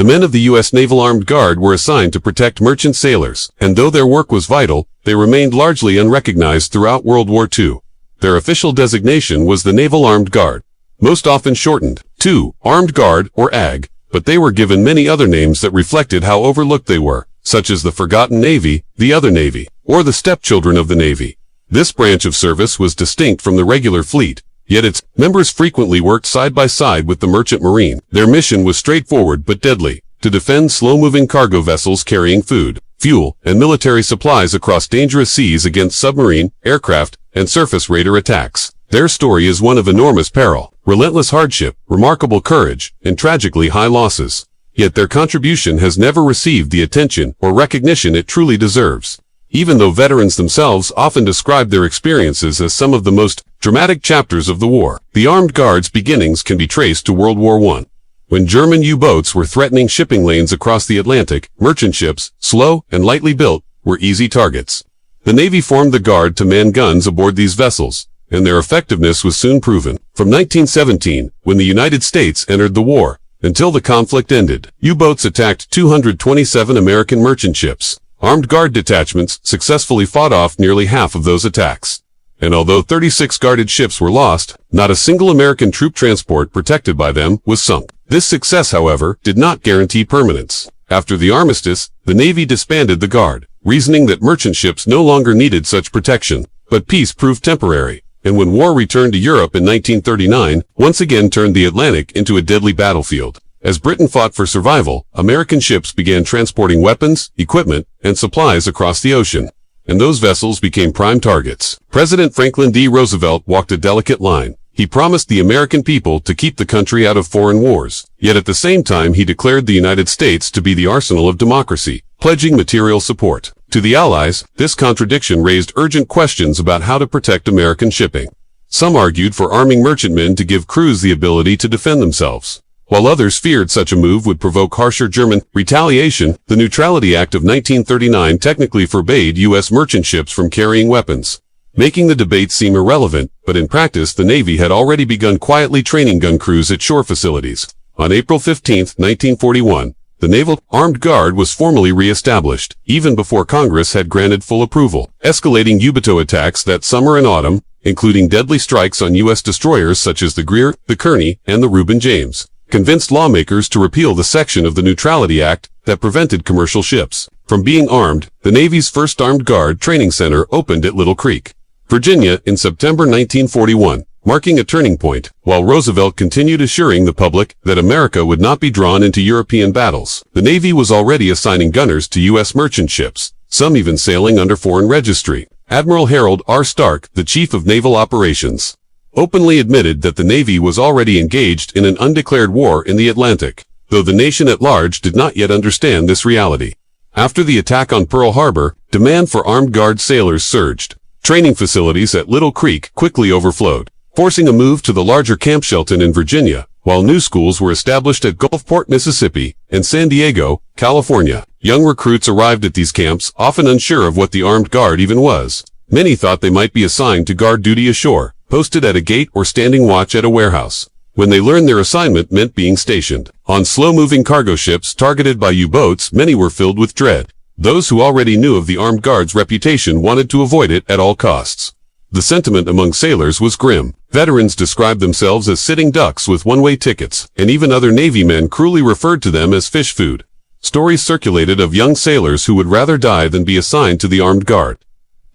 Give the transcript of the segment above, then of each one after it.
The men of the U.S. Naval Armed Guard were assigned to protect merchant sailors, and though their work was vital, they remained largely unrecognized throughout World War II. Their official designation was the Naval Armed Guard, most often shortened to Armed Guard or AG, but they were given many other names that reflected how overlooked they were, such as the Forgotten Navy, the Other Navy, or the Stepchildren of the Navy. This branch of service was distinct from the regular fleet, yet its members frequently worked side by side with the merchant marine. Their mission was straightforward but deadly: to defend slow-moving cargo vessels carrying food, fuel, and military supplies across dangerous seas against submarine, aircraft, and surface raider attacks. Their story is one of enormous peril, relentless hardship, remarkable courage, and tragically high losses. Yet their contribution has never received the attention or recognition it truly deserves. Even though veterans themselves often describe their experiences as some of the most dramatic chapters of the war, the Armed Guard's beginnings can be traced to World War I. When German U-boats were threatening shipping lanes across the Atlantic, merchant ships, slow and lightly built, were easy targets. The Navy formed the Guard to man guns aboard these vessels, and their effectiveness was soon proven. From 1917, when the United States entered the war, until the conflict ended, U-boats attacked 227 American merchant ships. Armed Guard detachments successfully fought off nearly half of those attacks. And although 36 guarded ships were lost, not a single American troop transport protected by them was sunk. This success, however, did not guarantee permanence. After the armistice, the Navy disbanded the Guard, reasoning that merchant ships no longer needed such protection. But peace proved temporary, and when war returned to Europe in 1939, once again turned the Atlantic into a deadly battlefield. As Britain fought for survival, American ships began transporting weapons, equipment, and supplies across the ocean, and those vessels became prime targets. President Franklin D. Roosevelt walked a delicate line. He promised the American people to keep the country out of foreign wars, yet at the same time he declared the United States to be the arsenal of democracy, pledging material support. To the Allies, this contradiction raised urgent questions about how to protect American shipping. Some argued for arming merchantmen to give crews the ability to defend themselves, while others feared such a move would provoke harsher German retaliation. The Neutrality Act of 1939 technically forbade U.S. merchant ships from carrying weapons, making the debate seem irrelevant, but in practice the Navy had already begun quietly training gun crews at shore facilities. On April 15, 1941, the Naval Armed Guard was formally re-established, even before Congress had granted full approval. Escalating U-boat attacks that summer and autumn, including deadly strikes on U.S. destroyers such as the Greer, the Kearney, and the Reuben James, convinced lawmakers to repeal the section of the Neutrality Act that prevented commercial ships from being armed. The Navy's first Armed Guard training center opened at Little Creek, Virginia, in September 1941, marking a turning point, while Roosevelt continued assuring the public that America would not be drawn into European battles. The Navy was already assigning gunners to U.S. merchant ships, some even sailing under foreign registry. Admiral Harold R. Stark, the Chief of Naval Operations, openly admitted that the Navy was already engaged in an undeclared war in the Atlantic, though the nation at large did not yet understand this reality. After the attack on Pearl Harbor, demand for Armed Guard sailors surged. Training facilities at Little Creek quickly overflowed, forcing a move to the larger Camp Shelton in Virginia, while new schools were established at Gulfport, Mississippi, and San Diego, California. Young recruits arrived at these camps, often unsure of what the Armed Guard even was. Many thought they might be assigned to guard duty ashore, posted at a gate or standing watch at a warehouse, when they learned their assignment meant being stationed on slow-moving cargo ships targeted by U-boats. Many were filled with dread. Those who already knew of the Armed Guard's reputation wanted to avoid it at all costs. The sentiment among sailors was grim. Veterans described themselves as sitting ducks with one-way tickets, and even other Navy men cruelly referred to them as fish food. Stories circulated of young sailors who would rather die than be assigned to the Armed Guard.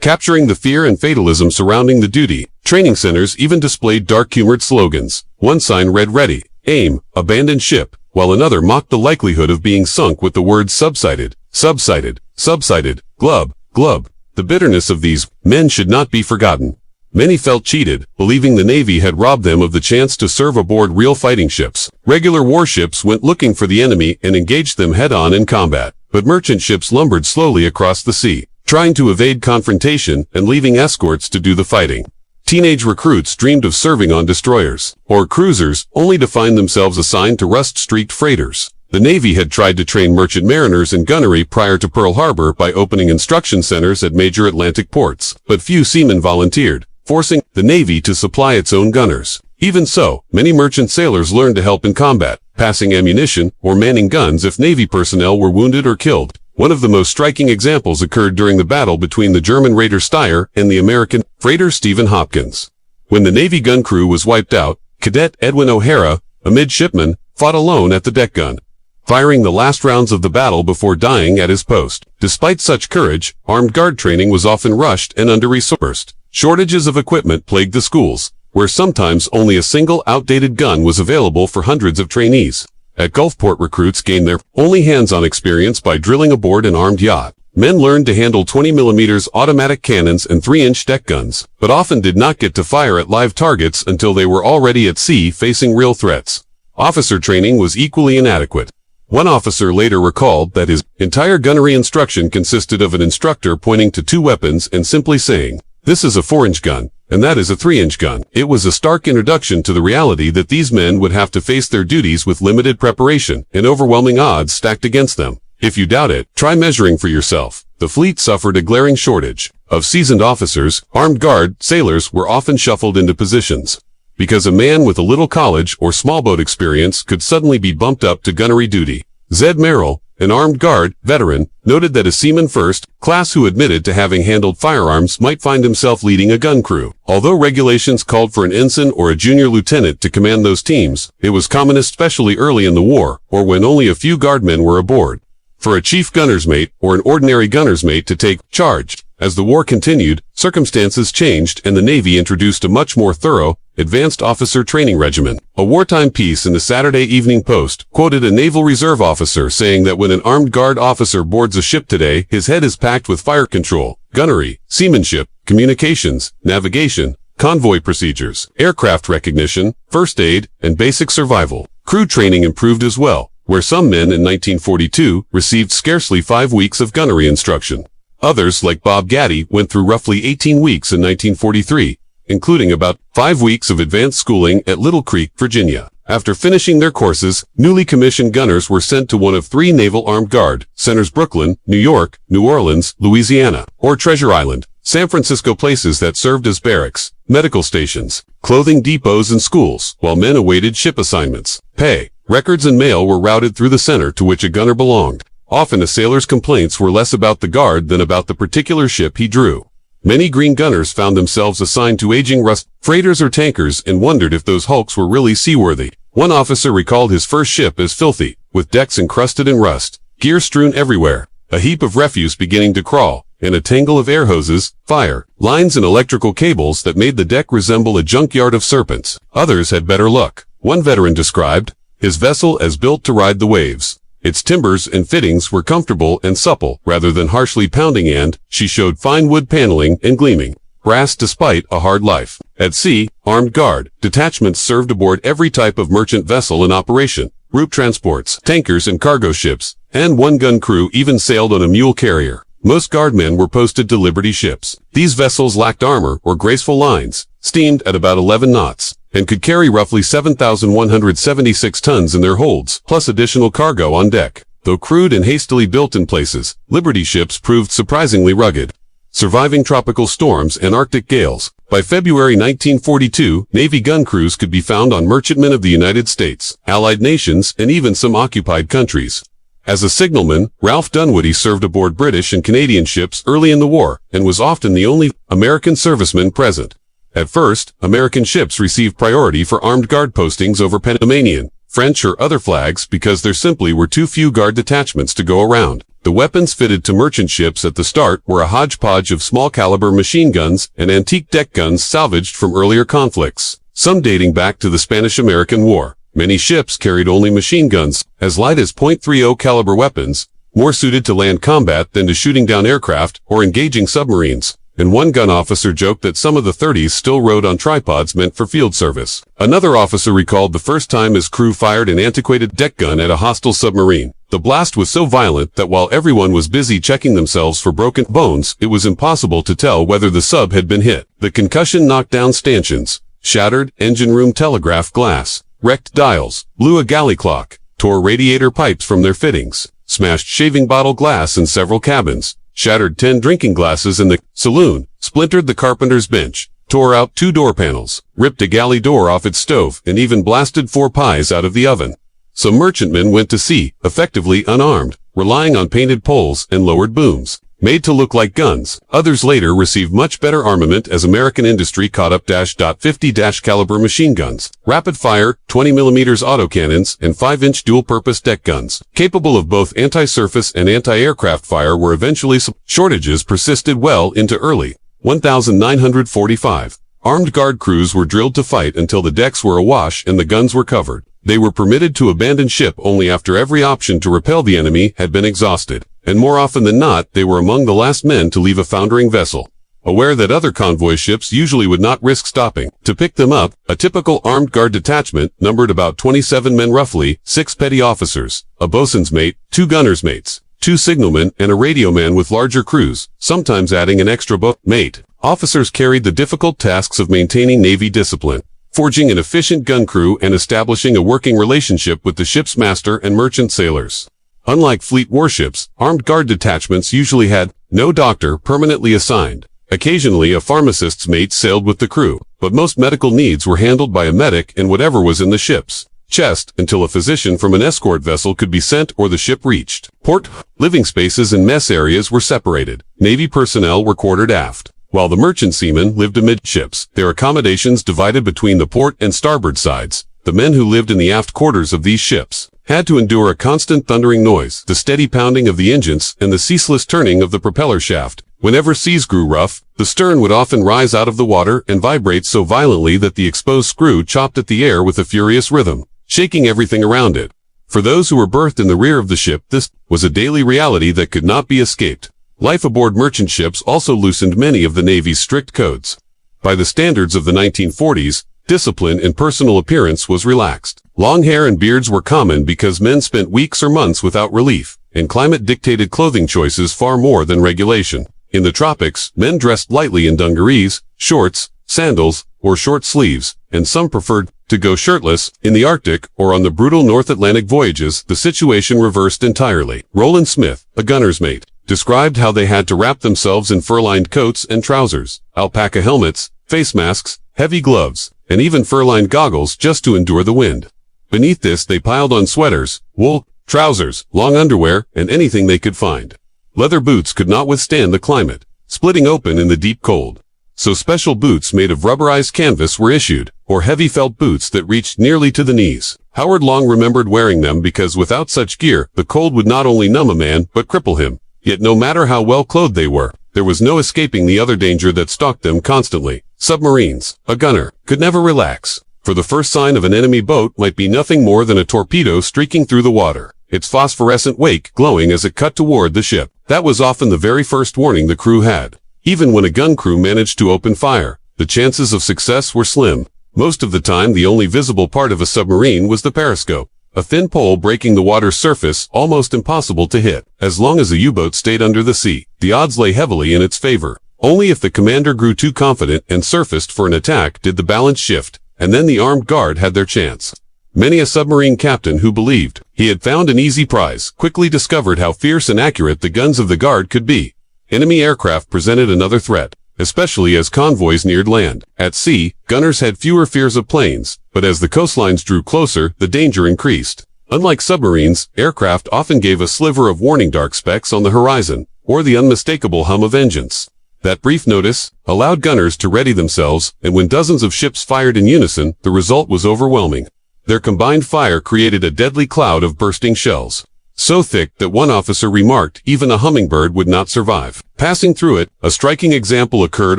Capturing the fear and fatalism surrounding the duty, training centers even displayed dark-humored slogans. One sign read "Ready, Aim, Abandon Ship," while another mocked the likelihood of being sunk with the words "subsided, subsided, subsided, glub, glub." The bitterness of these men should not be forgotten. Many felt cheated, believing the Navy had robbed them of the chance to serve aboard real fighting ships. Regular warships went looking for the enemy and engaged them head-on in combat, but merchant ships lumbered slowly across the sea, trying to evade confrontation and leaving escorts to do the fighting. Teenage recruits dreamed of serving on destroyers or cruisers, only to find themselves assigned to rust-streaked freighters. The Navy had tried to train merchant mariners in gunnery prior to Pearl Harbor by opening instruction centers at major Atlantic ports, but few seamen volunteered, forcing the Navy to supply its own gunners. Even so, many merchant sailors learned to help in combat, passing ammunition, or manning guns if Navy personnel were wounded or killed. One of the most striking examples occurred during the battle between the German raider Steyr and the American freighter Stephen Hopkins. When the Navy gun crew was wiped out, Cadet Edwin O'Hara, a midshipman, fought alone at the deck gun, firing the last rounds of the battle before dying at his post. Despite such courage, armed guard training was often rushed and under-resourced. Shortages of equipment plagued the schools, where sometimes only a single outdated gun was available for hundreds of trainees. At Gulfport, recruits gained their only hands-on experience by drilling aboard an armed yacht. Men learned to handle 20mm automatic cannons and 3-inch deck guns, but often did not get to fire at live targets until they were already at sea facing real threats. Officer training was equally inadequate. One officer later recalled that his entire gunnery instruction consisted of an instructor pointing to two weapons and simply saying, "This is a 4-inch gun, and that is a 3-inch gun." It was a stark introduction to the reality that these men would have to face their duties with limited preparation and overwhelming odds stacked against them. If you doubt it, try measuring for yourself. The fleet suffered a glaring shortage of seasoned officers. Armed guard sailors were often shuffled into positions, because a man with a little college or small boat experience could suddenly be bumped up to gunnery duty. Zed Merrill, an armed guard veteran, noted that a seaman first class who admitted to having handled firearms might find himself leading a gun crew. Although regulations called for an ensign or a junior lieutenant to command those teams, it was common, especially early in the war, or when only a few guardmen were aboard, for a chief gunner's mate or an ordinary gunner's mate to take charge. As the war continued, circumstances changed and the Navy introduced a much more thorough, advanced officer training regimen. A wartime piece in the Saturday Evening Post quoted a Naval Reserve officer saying that when an armed guard officer boards a ship today, his head is packed with fire control, gunnery, seamanship, communications, navigation, convoy procedures, aircraft recognition, first aid, and basic survival. Crew training improved as well, where some men in 1942 received scarcely 5 weeks of gunnery instruction. Others, like Bob Gaddy, went through roughly 18 weeks in 1943, including about 5 weeks of advanced schooling at Little Creek, Virginia. After finishing their courses, newly commissioned gunners were sent to one of 3 Naval Armed Guard centers: Brooklyn, New York, New Orleans, Louisiana, or Treasure Island, San Francisco, places that served as barracks, medical stations, clothing depots, and schools, while men awaited ship assignments. Pay, records, and mail were routed through the center to which a gunner belonged. Often a sailor's complaints were less about the guard than about the particular ship he drew. Many green gunners found themselves assigned to aging rust freighters or tankers and wondered if those hulks were really seaworthy. One officer recalled his first ship as filthy, with decks encrusted in rust, gear strewn everywhere, a heap of refuse beginning to crawl, and a tangle of air hoses, fire lines, and electrical cables that made the deck resemble a junkyard of serpents. Others had better luck. One veteran described his vessel as built to ride the waves. Its timbers and fittings were comfortable and supple rather than harshly pounding, and she showed fine wood paneling and gleaming brass despite a hard life. At sea, armed guard detachments served aboard every type of merchant vessel in operation: group transports, tankers, and cargo ships, and one gun crew even sailed on a mule carrier. Most guardmen were posted to Liberty ships. These vessels lacked armor or graceful lines, steamed at about 11 knots, and could carry roughly 7,176 tons in their holds, plus additional cargo on deck. Though crude and hastily built in places, Liberty ships proved surprisingly rugged, surviving tropical storms and Arctic gales. By February 1942, Navy gun crews could be found on merchantmen of the United States, Allied nations, and even some occupied countries. As a signalman, Ralph Dunwoody served aboard British and Canadian ships early in the war and was often the only American serviceman present. At first, American ships received priority for armed guard postings over Panamanian, French, or other flags because there simply were too few guard detachments to go around. The weapons fitted to merchant ships at the start were a hodgepodge of small-caliber machine guns and antique deck guns salvaged from earlier conflicts, some dating back to the Spanish-American War. Many ships carried only machine guns, as light as .30 caliber weapons, more suited to land combat than to shooting down aircraft or engaging submarines. And one gun officer joked that some of the 30s still rode on tripods meant for field service. Another officer recalled the first time his crew fired an antiquated deck gun at a hostile submarine. The blast was so violent that while everyone was busy checking themselves for broken bones, it was impossible to tell whether the sub had been hit. The concussion knocked down stanchions, shattered engine room telegraph glass, wrecked dials, blew a galley clock, tore radiator pipes from their fittings, smashed shaving bottle glass in several cabins, shattered 10 drinking glasses in the saloon, splintered the carpenter's bench, tore out 2 door panels, ripped a galley door off its stove, and even blasted 4 pies out of the oven. Some merchantmen went to sea, effectively unarmed, relying on painted poles and lowered booms, made to look like guns. Others later received much better armament as American industry caught up. .50 caliber machine guns, rapid-fire 20mm autocannons, and 5-inch dual-purpose deck guns, capable of both anti-surface and anti-aircraft fire, were eventually shortages persisted well into early 1945. Armed guard crews were drilled to fight until the decks were awash and the guns were covered. They were permitted to abandon ship only after every option to repel the enemy had been exhausted, and more often than not, they were among the last men to leave a foundering vessel. Aware that other convoy ships usually would not risk stopping to pick them up, a typical armed guard detachment numbered about 27 men, roughly 6 petty officers, a boatswain's mate, 2 gunner's mates, 2 signalmen, and a radio man with larger crews, sometimes adding an extra mate. Officers carried the difficult tasks of maintaining Navy discipline, forging an efficient gun crew, and establishing a working relationship with the ship's master and merchant sailors. Unlike fleet warships, armed guard detachments usually had no doctor permanently assigned. Occasionally a pharmacist's mate sailed with the crew, but most medical needs were handled by a medic and whatever was in the ship's chest until a physician from an escort vessel could be sent or the ship reached port. Living spaces and mess areas were separated. Navy personnel were quartered aft, while the merchant seamen lived amidships, their accommodations divided between the port and starboard sides. The men who lived in the aft quarters of these ships had to endure a constant thundering noise, the steady pounding of the engines, and the ceaseless turning of the propeller shaft. Whenever seas grew rough, the stern would often rise out of the water and vibrate so violently that the exposed screw chopped at the air with a furious rhythm, shaking everything around it. For those who were berthed in the rear of the ship, this was a daily reality that could not be escaped. Life aboard merchant ships also loosened many of the Navy's strict codes. By the standards of the 1940s, discipline in personal appearance was relaxed. Long hair and beards were common because men spent weeks or months without relief, and climate dictated clothing choices far more than regulation. In the tropics, men dressed lightly in dungarees, shorts, sandals, or short sleeves, and some preferred to go shirtless. In the Arctic or on the brutal North Atlantic voyages, the situation reversed entirely. Roland Smith, a gunner's mate, described how they had to wrap themselves in fur-lined coats and trousers, alpaca helmets, face masks, heavy gloves, and even fur-lined goggles just to endure the wind. Beneath this they piled on sweaters, wool, trousers, long underwear, and anything they could find. Leather boots could not withstand the climate, splitting open in the deep cold. So special boots made of rubberized canvas were issued, or heavy felt boots that reached nearly to the knees. Howard Long remembered wearing them because without such gear, the cold would not only numb a man, but cripple him. Yet no matter how well clothed they were, there was no escaping the other danger that stalked them constantly. Submarines. A gunner could never relax, for the first sign of an enemy boat might be nothing more than a torpedo streaking through the water, its phosphorescent wake glowing as it cut toward the ship. That was often the very first warning the crew had. Even when a gun crew managed to open fire, the chances of success were slim. Most of the time the only visible part of a submarine was the periscope, a thin pole breaking the water's surface, almost impossible to hit. As long as the U-boat stayed under the sea, the odds lay heavily in its favor. Only if the commander grew too confident and surfaced for an attack did the balance shift, and then the armed guard had their chance. Many a submarine captain who believed he had found an easy prize quickly discovered how fierce and accurate the guns of the guard could be. Enemy aircraft presented another threat, especially as convoys neared land. At sea, gunners had fewer fears of planes, but as the coastlines drew closer, the danger increased. Unlike submarines, aircraft often gave a sliver of warning, dark specks on the horizon, or the unmistakable hum of engines. That brief notice allowed gunners to ready themselves, and when dozens of ships fired in unison, the result was overwhelming. Their combined fire created a deadly cloud of bursting shells, so thick that one officer remarked even a hummingbird would not survive. Passing through it, a striking example occurred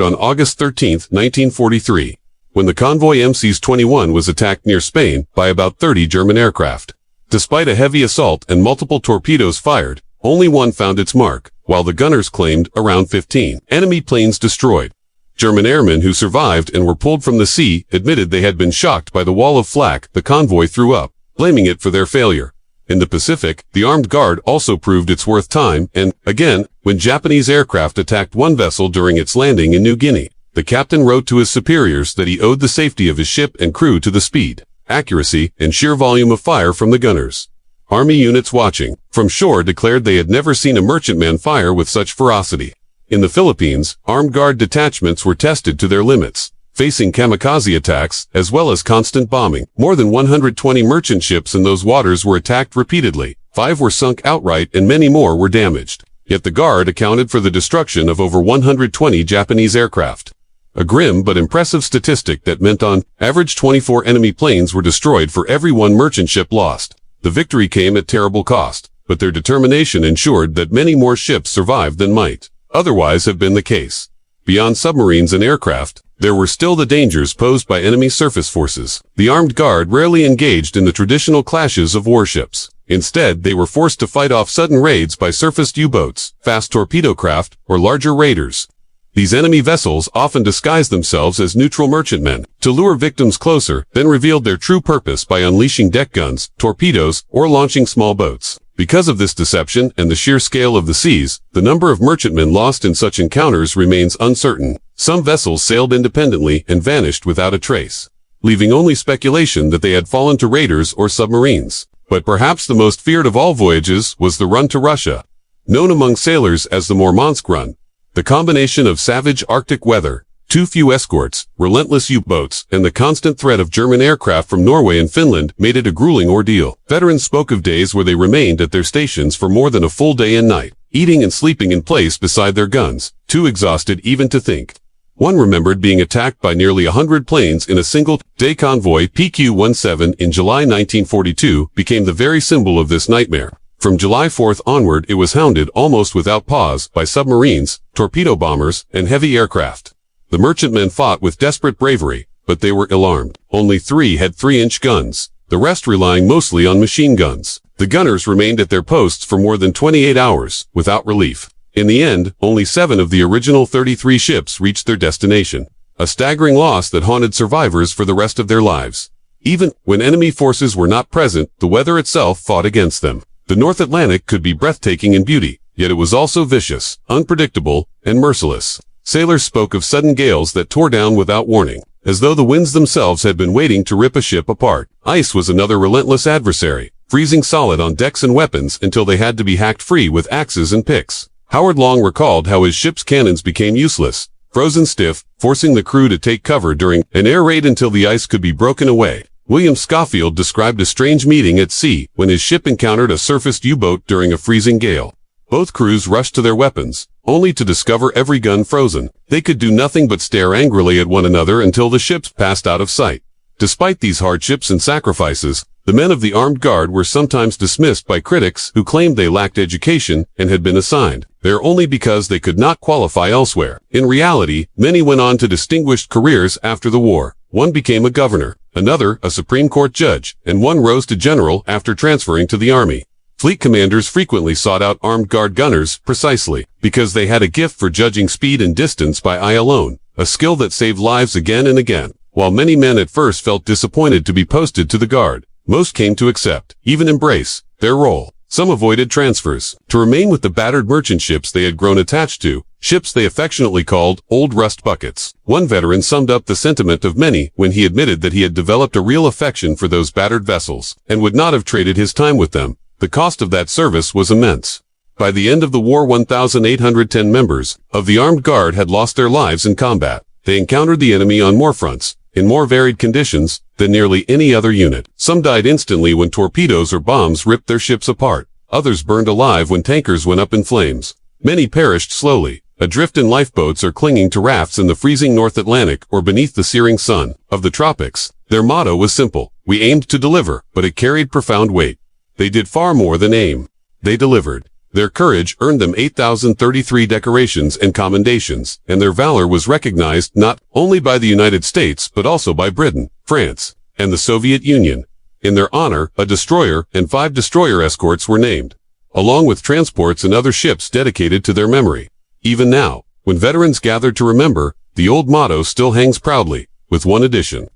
on August 13, 1943, when the convoy MCs-21 was attacked near Spain by about 30 German aircraft. Despite a heavy assault and multiple torpedoes fired, only one found its mark, while the gunners claimed around 15 enemy planes destroyed. German airmen who survived and were pulled from the sea admitted they had been shocked by the wall of flak the convoy threw up, blaming it for their failure. In the Pacific, the armed guard also proved its worth time and, again, when Japanese aircraft attacked one vessel during its landing in New Guinea, the captain wrote to his superiors that he owed the safety of his ship and crew to the speed, accuracy, and sheer volume of fire from the gunners. Army units watching from shore declared they had never seen a merchantman fire with such ferocity. In the Philippines, armed guard detachments were tested to their limits. facing kamikaze attacks, as well as constant bombing. More than 120 merchant ships in those waters were attacked repeatedly. 5 were sunk outright and many more were damaged. Yet the Guard accounted for the destruction of over 120 Japanese aircraft. A grim but impressive statistic that meant on average 24 enemy planes were destroyed for every one merchant ship lost. The victory came at terrible cost, but their determination ensured that many more ships survived than might otherwise have been the case. Beyond submarines and aircraft, there were still the dangers posed by enemy surface forces. The armed guard rarely engaged in the traditional clashes of warships. Instead, they were forced to fight off sudden raids by surfaced U-boats, fast torpedo craft, or larger raiders. These enemy vessels often disguised themselves as neutral merchantmen to lure victims closer, then revealed their true purpose by unleashing deck guns, torpedoes, or launching small boats. Because of this deception and the sheer scale of the seas, the number of merchantmen lost in such encounters remains uncertain. Some vessels sailed independently and vanished without a trace, leaving only speculation that they had fallen to raiders or submarines. But perhaps the most feared of all voyages was the run to Russia, known among sailors as the Murmansk Run. The combination of savage Arctic weather, too few escorts, relentless U-boats, and the constant threat of German aircraft from Norway and Finland made it a grueling ordeal. Veterans spoke of days where they remained at their stations for more than a full day and night, eating and sleeping in place beside their guns, too exhausted even to think. One remembered being attacked by nearly 100 planes in a single-day convoy. PQ-17 in July 1942 became the very symbol of this nightmare. From July 4th onward, it was hounded almost without pause by submarines, torpedo bombers, and heavy aircraft. The merchantmen fought with desperate bravery, but they were ill-armed. Only 3 had 3-inch guns, the rest relying mostly on machine guns. The gunners remained at their posts for more than 28 hours, without relief. In the end, only 7 of the original 33 ships reached their destination, a staggering loss that haunted survivors for the rest of their lives. Even when enemy forces were not present, the weather itself fought against them. The North Atlantic could be breathtaking in beauty, yet it was also vicious, unpredictable, and merciless. Sailors spoke of sudden gales that tore down without warning, as though the winds themselves had been waiting to rip a ship apart. Ice was another relentless adversary, freezing solid on decks and weapons until they had to be hacked free with axes and picks. Howard Long recalled how his ship's cannons became useless, frozen stiff, forcing the crew to take cover during an air raid until the ice could be broken away. William Schofield described a strange meeting at sea when his ship encountered a surfaced U-boat during a freezing gale. Both crews rushed to their weapons, only to discover every gun frozen. They could do nothing but stare angrily at one another until the ships passed out of sight. Despite these hardships and sacrifices, the men of the armed guard were sometimes dismissed by critics who claimed they lacked education and had been assigned there only because they could not qualify elsewhere. In reality, many went on to distinguished careers after the war. One became a governor, another a Supreme Court judge, and one rose to general after transferring to the Army. Fleet commanders frequently sought out armed guard gunners precisely because they had a gift for judging speed and distance by eye alone, a skill that saved lives again and again. While many men at first felt disappointed to be posted to the guard, most came to accept, even embrace, their role. Some avoided transfers to remain with the battered merchant ships they had grown attached to, ships they affectionately called old rust buckets. One veteran summed up the sentiment of many when he admitted that he had developed a real affection for those battered vessels and would not have traded his time with them. The cost of that service was immense. By the end of the war, 1,810 members of the armed guard had lost their lives in combat. They encountered the enemy on more fronts, in more varied conditions, than nearly any other unit. Some died instantly when torpedoes or bombs ripped their ships apart. Others burned alive when tankers went up in flames. Many perished slowly, adrift in lifeboats or clinging to rafts in the freezing North Atlantic or beneath the searing sun of the tropics. Their motto was simple: we aimed to deliver, but it carried profound weight. They did far more than aim. They delivered. Their courage earned them 8,033 decorations and commendations, and their valor was recognized not only by the United States but also by Britain, France, and the Soviet Union. In their honor, a destroyer and 5 destroyer escorts were named, along with transports and other ships dedicated to their memory. Even now, when veterans gather to remember, the old motto still hangs proudly, with one addition.